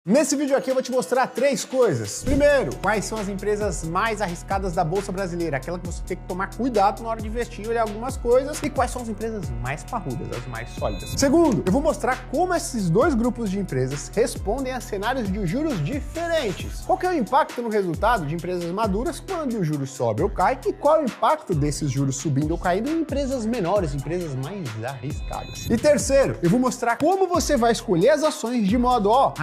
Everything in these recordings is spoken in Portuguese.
Nesse vídeo aqui eu vou te mostrar três coisas. Primeiro, quais são as empresas mais arriscadas da Bolsa Brasileira, aquela que você tem que tomar cuidado na hora de investir e olhar algumas coisas, e quais são as empresas mais parrudas, as mais sólidas. Segundo, eu vou mostrar como esses dois grupos de empresas respondem a cenários de juros diferentes. Qual que é o impacto no resultado de empresas maduras quando o juros sobe ou cai, e qual é o impacto desses juros subindo ou caindo em empresas menores, empresas mais arriscadas. E terceiro, eu vou mostrar como você vai escolher as ações de modo a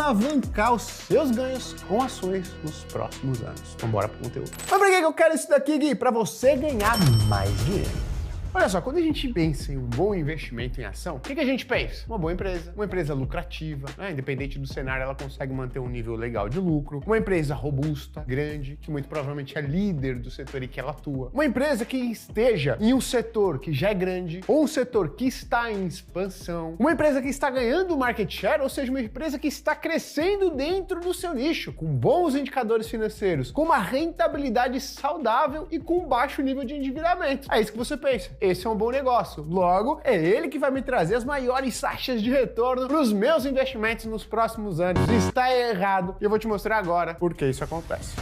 alavancar os seus ganhos com ações nos próximos anos. Então bora pro conteúdo. Mas pra que eu quero isso daqui, Gui? Pra você ganhar mais dinheiro. Olha só, quando a gente pensa em um bom investimento em ação, o que a gente pensa? Uma empresa lucrativa, né? Independente do cenário, ela consegue manter um nível legal de lucro, uma empresa robusta, grande, que muito provavelmente é líder do setor em que ela atua, uma empresa que esteja em um setor que já é grande, ou um setor que está em expansão, uma empresa que está ganhando market share, ou seja, uma empresa que está crescendo dentro do seu nicho, com bons indicadores financeiros, com uma rentabilidade saudável e com baixo nível de endividamento. É isso que você pensa. Esse é um bom negócio. Logo, é ele que vai me trazer as maiores taxas de retorno para os meus investimentos nos próximos anos. Está errado e eu vou te mostrar agora por que isso acontece.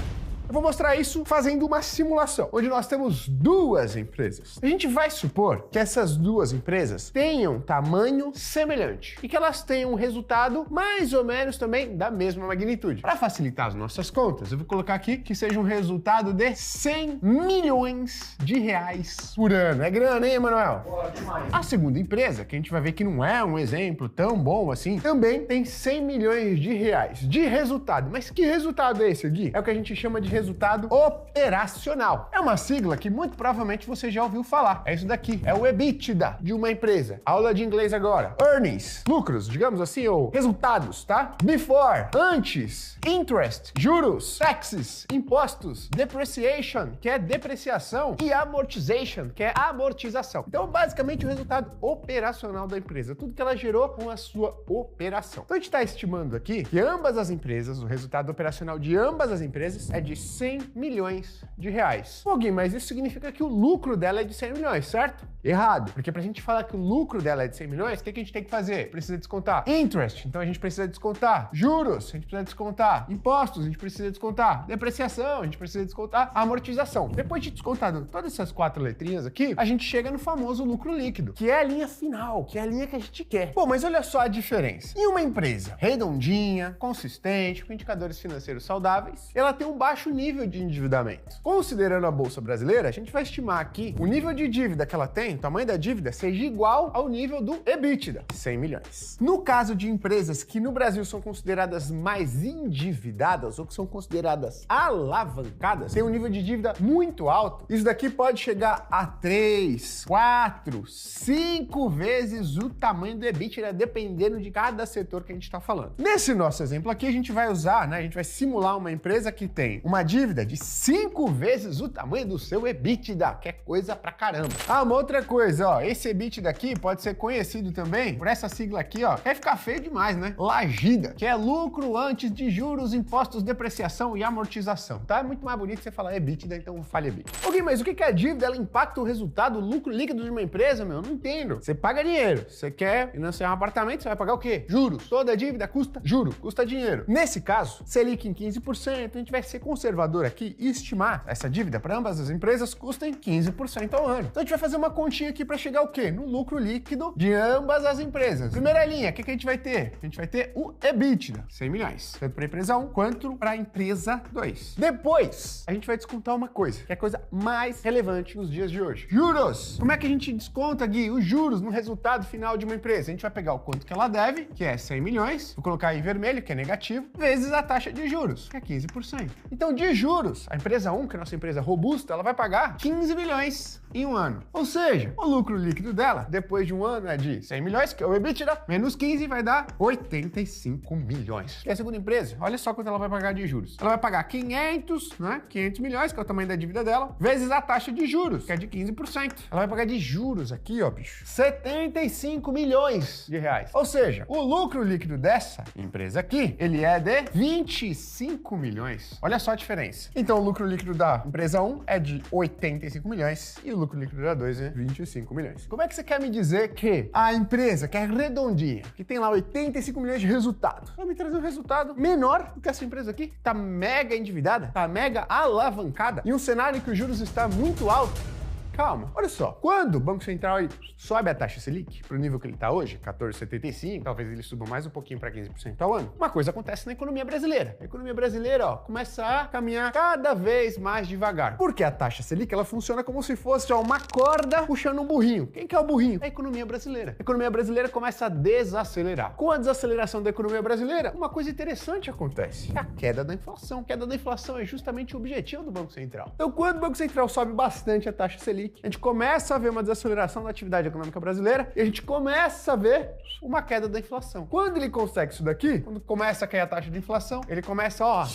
Eu vou mostrar isso fazendo uma simulação, onde nós temos duas empresas. A gente vai supor que essas duas empresas tenham tamanho semelhante e que elas tenham um resultado mais ou menos também da mesma magnitude. Para facilitar as nossas contas, eu vou colocar aqui que seja um resultado de 100 milhões de reais por ano. É grana, hein, Emanuel? Boa, demais. A segunda empresa, que a gente vai ver que não é um exemplo tão bom assim, também tem 100 milhões de reais de resultado. Mas que resultado é esse, Gui? É o que a gente chama de resultado operacional. É uma sigla que muito provavelmente você já ouviu falar. É isso daqui, é o EBITDA de uma empresa. Aula de inglês agora. Earnings, lucros, digamos assim, ou resultados, tá? Before, antes, interest, juros, taxes, impostos, depreciation, que é depreciação, e amortization, que é amortização. Então, basicamente, o resultado operacional da empresa, tudo que ela gerou com a sua operação. Então, a gente está estimando aqui que ambas as empresas, o resultado operacional de ambas as empresas é de 100 milhões de reais. Pô, Gui, mas isso significa que o lucro dela é de 100 milhões, certo? Errado. Porque pra gente falar que o lucro dela é de 100 milhões, o que a gente tem que fazer? Precisa descontar interest, então a gente precisa descontar juros, a gente precisa descontar impostos, a gente precisa descontar depreciação, a gente precisa descontar amortização. Depois de descontado todas essas quatro letrinhas aqui, a gente chega no famoso lucro líquido, que é a linha final, que é a linha que a gente quer. Pô, mas olha só a diferença. Em uma empresa redondinha, consistente, com indicadores financeiros saudáveis, ela tem um baixo nível de endividamento. Considerando a Bolsa Brasileira, a gente vai estimar aqui o nível de dívida que ela tem, o tamanho da dívida, seja igual ao nível do EBITDA, 100 milhões. No caso de empresas que no Brasil são consideradas mais endividadas ou que são consideradas alavancadas, tem um nível de dívida muito alto, isso daqui pode chegar a 3, 4, 5 vezes o tamanho do EBITDA, dependendo de cada setor que a gente está falando. Nesse nosso exemplo aqui, a gente vai usar, né, a gente vai simular uma empresa que tem uma dívida de 5 vezes o tamanho do seu EBITDA, que é coisa pra caramba. Ah, uma outra coisa, ó, esse EBITDA aqui pode ser conhecido também por essa sigla aqui, ó, vai ficar feio demais, né? LAGIDA, que é lucro antes de juros, impostos, depreciação e amortização, tá? É muito mais bonito você falar EBITDA, então fale EBITDA. Ok, mas o que é a dívida? Ela impacta o resultado, o lucro líquido de uma empresa, meu? Não entendo. Você paga dinheiro, você quer financiar um apartamento, você vai pagar o quê? Juros. Toda dívida custa juro, custa dinheiro. Nesse caso, Selic em 15%, a gente vai ser conservador aqui e estimar essa dívida para ambas as empresas custem 15% ao ano. Então a gente vai fazer uma continha aqui para chegar o quê? No lucro líquido de ambas as empresas. Primeira linha, o que a gente vai ter? A gente vai ter o EBITDA, 100 milhões, tanto para a empresa 1 quanto para a empresa 2. Depois, a gente vai descontar uma coisa, que é a coisa mais relevante nos dias de hoje. Juros! Como é que a gente desconta, Gui, os juros no resultado final de uma empresa? A gente vai pegar o quanto que ela deve, que é 100 milhões, vou colocar em vermelho, que é negativo, vezes a taxa de juros, que é 15%. Então, de juros, a empresa 1, que é a nossa empresa robusta, ela vai pagar 15 milhões em um ano. Ou seja, o lucro líquido dela, depois de um ano, é de 100 milhões, que é o EBITDA, menos 15 vai dar 85 milhões. E a segunda empresa, olha só quanto ela vai pagar de juros. Ela vai pagar 500, né? 500 milhões, que é o tamanho da dívida dela, vezes a taxa de juros, que é de 15%. Ela vai pagar de juros aqui, ó, bicho, 75 milhões de reais. Ou seja, o lucro líquido dessa empresa aqui, ele é de 25 milhões. Olha só a diferença. diferença. Então o lucro líquido da empresa 1 é de 85 milhões e o lucro líquido da 2 é 25 milhões. Como é que você quer me dizer que a empresa que é redondinha, que tem lá 85 milhões de resultado, vai me trazer um resultado menor do que essa empresa aqui? Tá mega endividada, tá mega alavancada, em um cenário em que os juros está muito alto? Calma, olha só, quando o Banco Central sobe a taxa Selic para o nível que ele está hoje, 14,75, talvez ele suba mais um pouquinho para 15% ao ano, uma coisa acontece na economia brasileira. A economia brasileira, ó, começa a caminhar cada vez mais devagar. Porque a taxa Selic, ela funciona como se fosse uma corda puxando um burrinho. Quem que é o burrinho? A economia brasileira. A economia brasileira começa a desacelerar. Com a desaceleração da economia brasileira, uma coisa interessante acontece, que é a queda da inflação. A queda da inflação é justamente o objetivo do Banco Central. Então, quando o Banco Central sobe bastante a taxa Selic, a gente começa a ver uma desaceleração da atividade econômica brasileira e a gente começa a ver uma queda da inflação. Quando ele consegue isso daqui, quando começa a cair a taxa de inflação, ele começa, a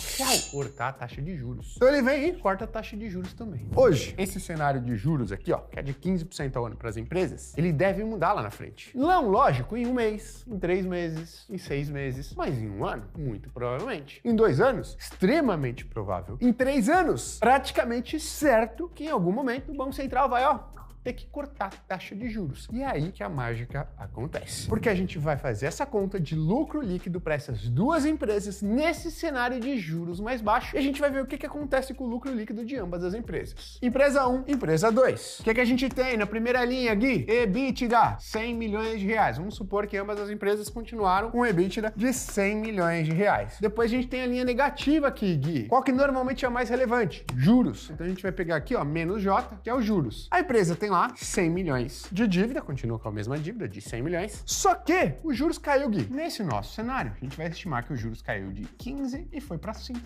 cortar a taxa de juros. Então ele vem e corta a taxa de juros também. Hoje, esse cenário de juros aqui, que é de 15% ao ano para as empresas, ele deve mudar lá na frente. Não, lógico, em um mês, em 3 meses, em 6 meses, mas em um ano, muito provavelmente. Em 2 anos, extremamente provável. Em 3 anos, praticamente certo que em algum momento o Banco Central vai, ter que cortar a taxa de juros. E é aí que a mágica acontece. Porque a gente vai fazer essa conta de lucro líquido para essas duas empresas nesse cenário de juros mais baixo e a gente vai ver o que acontece com o lucro líquido de ambas as empresas. Empresa 1, empresa 2. O que a gente tem na primeira linha, Gui? EBITDA, 100 milhões de reais. Vamos supor que ambas as empresas continuaram com EBITDA de 100 milhões de reais. Depois a gente tem a linha negativa aqui, Gui. Qual que normalmente é a mais relevante? Juros. Então a gente vai pegar aqui, menos J, que é os juros. A empresa tem lá 100 milhões de dívida, continua com a mesma dívida de 100 milhões, só que os juros caiu, Gui. Nesse nosso cenário, a gente vai estimar que os juros caiu de 15% e foi para 5%.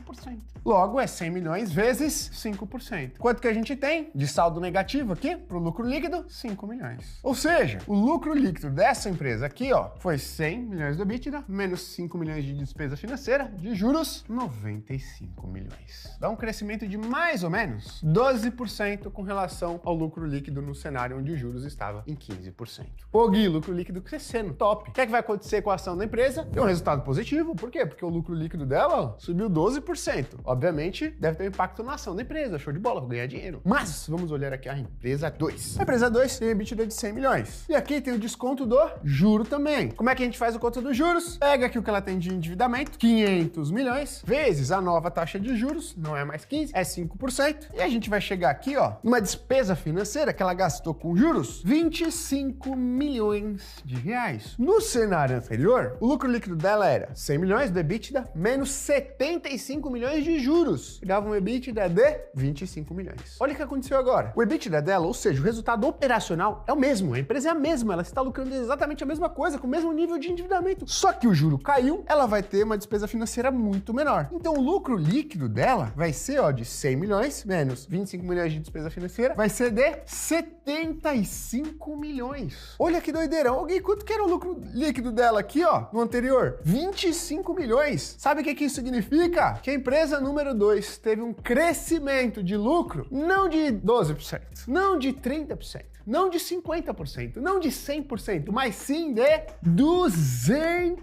Logo, é 100 milhões vezes 5%. Quanto que a gente tem de saldo negativo aqui para o lucro líquido? 5 milhões. Ou seja, o lucro líquido dessa empresa aqui, foi 100 milhões do EBITDA, menos 5 milhões de despesa financeira, de juros, 95 milhões. Dá um crescimento de mais ou menos 12% com relação ao lucro líquido no cenário onde os juros estavam em 15%. Pô, Gui, lucro líquido crescendo, top. O que vai acontecer com a ação da empresa? Tem um resultado positivo. Por quê? Porque o lucro líquido dela subiu 12%. Obviamente, deve ter um impacto na ação da empresa. Show de bola, vou ganhar dinheiro. Mas, vamos olhar aqui a empresa 2. A empresa 2 tem EBITDA de 100 milhões. E aqui tem o desconto do juro também. Como é que a gente faz o conto dos juros? Pega aqui o que ela tem de endividamento, 500 milhões, vezes a nova taxa de juros, não é mais 15%, é 5%. E a gente vai chegar aqui, numa despesa financeira que ela gastou com juros 25 milhões de reais. No cenário anterior, o lucro líquido dela era 100 milhões do EBITDA menos 75 milhões de juros. Dava um EBITDA de 25 milhões. Olha o que aconteceu agora. O EBITDA dela, ou seja, o resultado operacional é o mesmo. A empresa é a mesma. Ela está lucrando exatamente a mesma coisa, com o mesmo nível de endividamento. Só que o juro caiu, ela vai ter uma despesa financeira muito menor. Então o lucro líquido dela vai ser de 100 milhões menos 25 milhões de despesa financeira, vai ser de 75 milhões. Olha que doideira. Alguém, quanto que era o lucro líquido dela aqui, no anterior? 25 milhões. Sabe o que isso significa? Que a empresa número 2 teve um crescimento de lucro não de 12%, não de 30%, não de 50%, não de 100%, mas sim de 200%.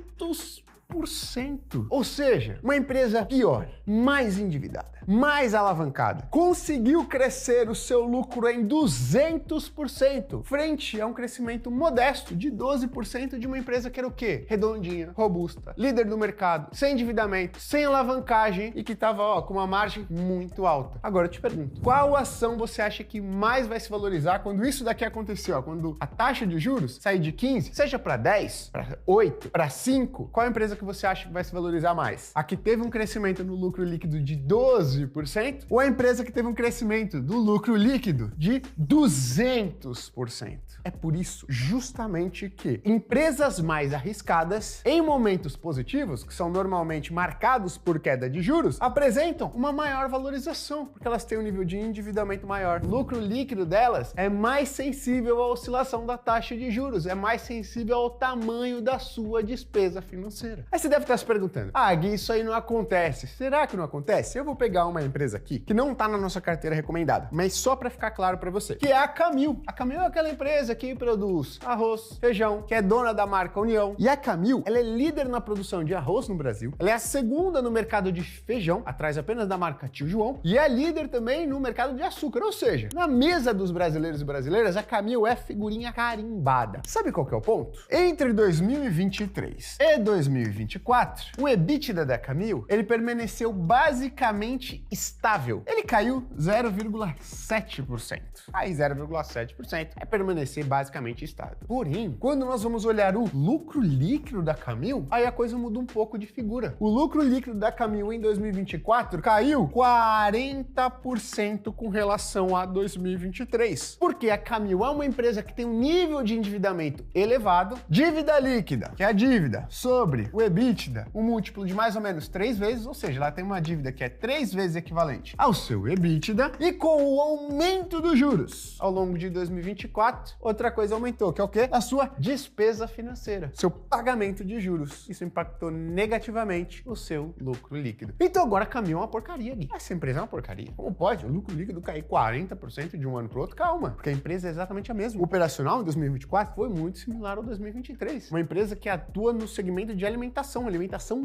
Ou seja, uma empresa pior, mais endividada, mais alavancada, conseguiu crescer o seu lucro em 200%, frente a um crescimento modesto de 12% de uma empresa que era o quê? Redondinha, robusta, líder do mercado, sem endividamento, sem alavancagem e que estava com uma margem muito alta. Agora eu te pergunto, qual ação você acha que mais vai se valorizar quando isso daqui acontecer? Quando a taxa de juros sair de 15, seja para 10, para 8, para 5, qual a empresa que você acha que vai se valorizar mais? A que teve um crescimento no lucro líquido de 12% ou a empresa que teve um crescimento do lucro líquido de 200%? É por isso, justamente, que empresas mais arriscadas, em momentos positivos, que são normalmente marcados por queda de juros, apresentam uma maior valorização, porque elas têm um nível de endividamento maior. O lucro líquido delas é mais sensível à oscilação da taxa de juros, é mais sensível ao tamanho da sua despesa financeira. financeira. Aí você deve estar se perguntando, Gui, isso aí não acontece. Será que não acontece? Eu vou pegar uma empresa aqui que não tá na nossa carteira recomendada, mas só para ficar claro para você, que é a Camil. A Camil é aquela empresa que produz arroz, feijão, que é dona da marca União. E a Camil, ela é líder na produção de arroz no Brasil, ela é a segunda no mercado de feijão, atrás apenas da marca Tio João, e é líder também no mercado de açúcar, ou seja, na mesa dos brasileiros e brasileiras, a Camil é figurinha carimbada. Sabe qual que é o ponto? Entre 2023 e 2024, o EBITDA da Camil, ele permaneceu basicamente estável. Ele caiu 0,7%. Aí 0,7% é permanecer basicamente estável. Porém, quando nós vamos olhar o lucro líquido da Camil, aí a coisa muda um pouco de figura. O lucro líquido da Camil em 2024 caiu 40% com relação a 2023. Porque a Camil é uma empresa que tem um nível de endividamento elevado, dívida líquida, que é a dívida sobre o EBITDA, um múltiplo de mais ou menos 3 vezes, ou seja, ela tem uma dívida que é 3 vezes equivalente ao seu EBITDA, e com o aumento dos juros ao longo de 2024, outra coisa aumentou, que é o quê? A sua despesa financeira, seu pagamento de juros. Isso impactou negativamente o seu lucro líquido. Então agora a Camil é uma porcaria, Gui. Essa empresa é uma porcaria. Como pode o lucro líquido cair 40% de um ano para o outro? Calma, porque a empresa é exatamente a mesma. O operacional em 2024 foi muito similar ao 2023. Uma empresa que atua no segmento de alimentação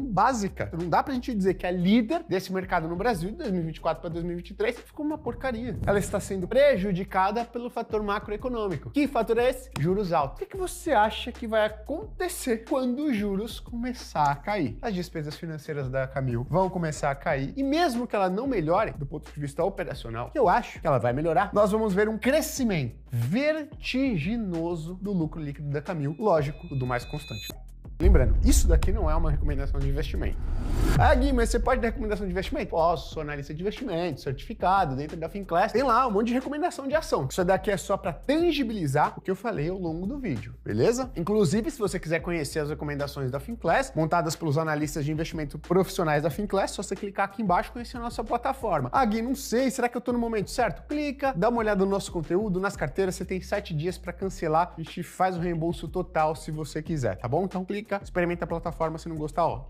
básica. Então não dá pra gente dizer que a líder desse mercado no Brasil de 2024 para 2023 ficou uma porcaria. Ela está sendo prejudicada pelo fator macroeconômico. Que fator é esse? Juros altos. O que você acha que vai acontecer quando os juros começar a cair? As despesas financeiras da Camil vão começar a cair, e mesmo que ela não melhore do ponto de vista operacional, que eu acho que ela vai melhorar, nós vamos ver um crescimento vertiginoso do lucro líquido da Camil, lógico, tudo mais constante. Lembrando, isso daqui não é uma recomendação de investimento. Gui, mas você pode dar recomendação de investimento? Posso, sou analista de investimento, certificado, dentro da Finclass, tem lá um monte de recomendação de ação. Isso daqui é só para tangibilizar o que eu falei ao longo do vídeo, beleza? Inclusive, se você quiser conhecer as recomendações da Finclass, montadas pelos analistas de investimento profissionais da Finclass, é só você clicar aqui embaixo e conhecer a nossa plataforma. Gui, não sei, será que eu tô no momento certo? Clica, dá uma olhada no nosso conteúdo, nas carteiras, você tem 7 dias para cancelar, a gente faz o reembolso total se você quiser, tá bom? Então clica, experimenta a plataforma, se não gostar, ó,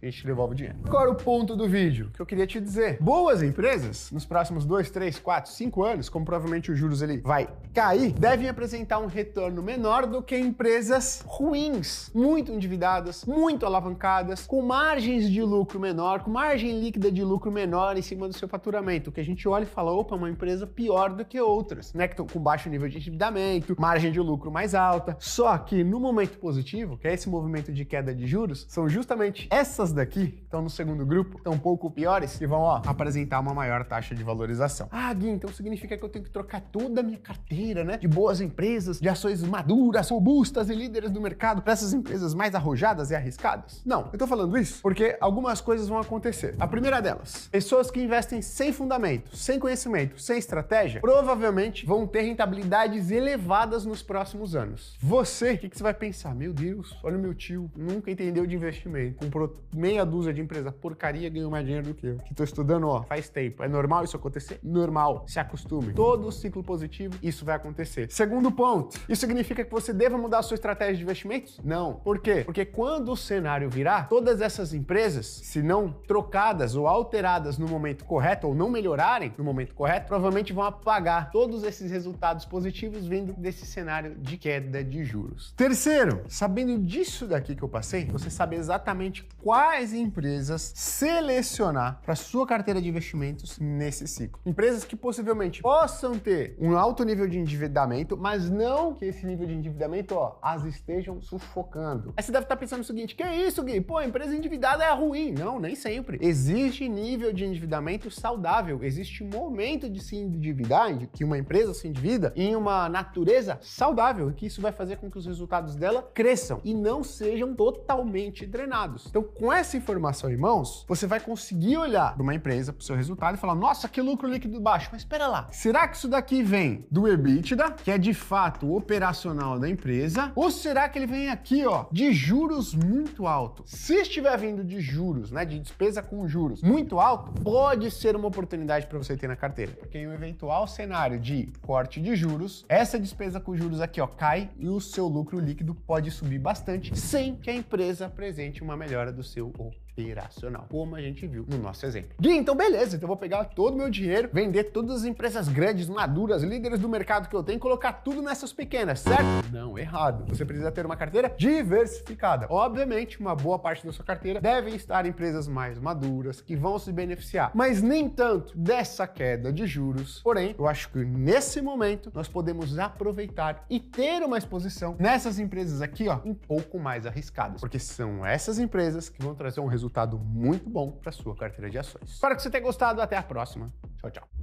a gente devolve o dinheiro. Qual era o ponto do vídeo que eu queria te dizer? Boas empresas, nos próximos 2, 3, 4, 5 anos, como provavelmente os juros ele vai cair, devem apresentar um retorno menor do que empresas ruins, muito endividadas, muito alavancadas, com margens de lucro menor, com margem líquida de lucro menor em cima do seu faturamento, que a gente olha e fala, opa, uma empresa pior do que outras, né, que estão com baixo nível de endividamento, margem de lucro mais alta. Só que no momento positivo, que é esse movimento de queda de juros, são justamente essas daqui, que estão no segundo grupo, estão um pouco piores, e vão, apresentar uma maior taxa de valorização. Gui, então significa que eu tenho que trocar toda a minha carteira, né, de boas empresas, de ações maduras, robustas e líderes do mercado para essas empresas mais arrojadas e arriscadas? Não, eu tô falando isso porque algumas coisas vão acontecer. A primeira delas, pessoas que investem sem fundamento, sem conhecimento, sem estratégia, provavelmente vão ter rentabilidades elevadas nos próximos anos. Você, o que você vai pensar? Meu Deus, olha o meu tio, nunca entendeu de investimento, comprou meia dúzia de empresa porcaria, ganhou mais dinheiro do que eu. Que tô estudando, faz tempo. É normal isso acontecer? Normal. Se acostume. Todo ciclo positivo, isso vai acontecer. Segundo ponto, isso significa que você deva mudar a sua estratégia de investimentos? Não. Por quê? Porque quando o cenário virar, todas essas empresas, se não trocadas ou alteradas no momento correto, ou não melhorarem no momento correto, provavelmente vão apagar todos esses resultados positivos vindo desse cenário de queda de juros. Terceiro, sabendo disso daqui que eu passei, você sabe exatamente quais empresas selecionar para sua carteira de investimentos nesse ciclo. Empresas que possivelmente possam ter um alto nível de endividamento, mas não que esse nível de endividamento, as estejam sufocando. Aí você deve estar pensando o seguinte, que é isso, Gui? Pô, a empresa endividada é ruim. Não, nem sempre. Existe nível de endividamento saudável, existe momento de se endividar, que uma empresa se endivida em uma natureza saudável, e que isso vai fazer com que os resultados dela cresçam e não sejam totalmente drenados. Então, com com essa informação em mãos, você vai conseguir olhar para uma empresa, para o seu resultado e falar, nossa, que lucro líquido baixo. Mas espera lá, será que isso daqui vem do EBITDA, que é de fato o operacional da empresa, ou será que ele vem aqui, ó, de juros muito alto? Se estiver vindo de juros, né, de despesa com juros muito alto, pode ser uma oportunidade para você ter na carteira, porque em um eventual cenário de corte de juros, essa despesa com juros aqui, ó, cai e o seu lucro líquido pode subir bastante sem que a empresa apresente uma melhora do seu operacional, como a gente viu no nosso exemplo. Gui, então beleza, então eu vou pegar todo o meu dinheiro, vender todas as empresas grandes, maduras, líderes do mercado que eu tenho e colocar tudo nessas pequenas, certo? Não, errado. Você precisa ter uma carteira diversificada. Obviamente, uma boa parte da sua carteira devem estar em empresas mais maduras, que vão se beneficiar, mas nem tanto dessa queda de juros. Porém, eu acho que nesse momento nós podemos aproveitar e ter uma exposição nessas empresas aqui, ó, um pouco mais arriscadas, porque são essas empresas que vão trazer um resultado muito bom para sua carteira de ações. Espero que você tenha gostado. Até a próxima. Tchau, tchau.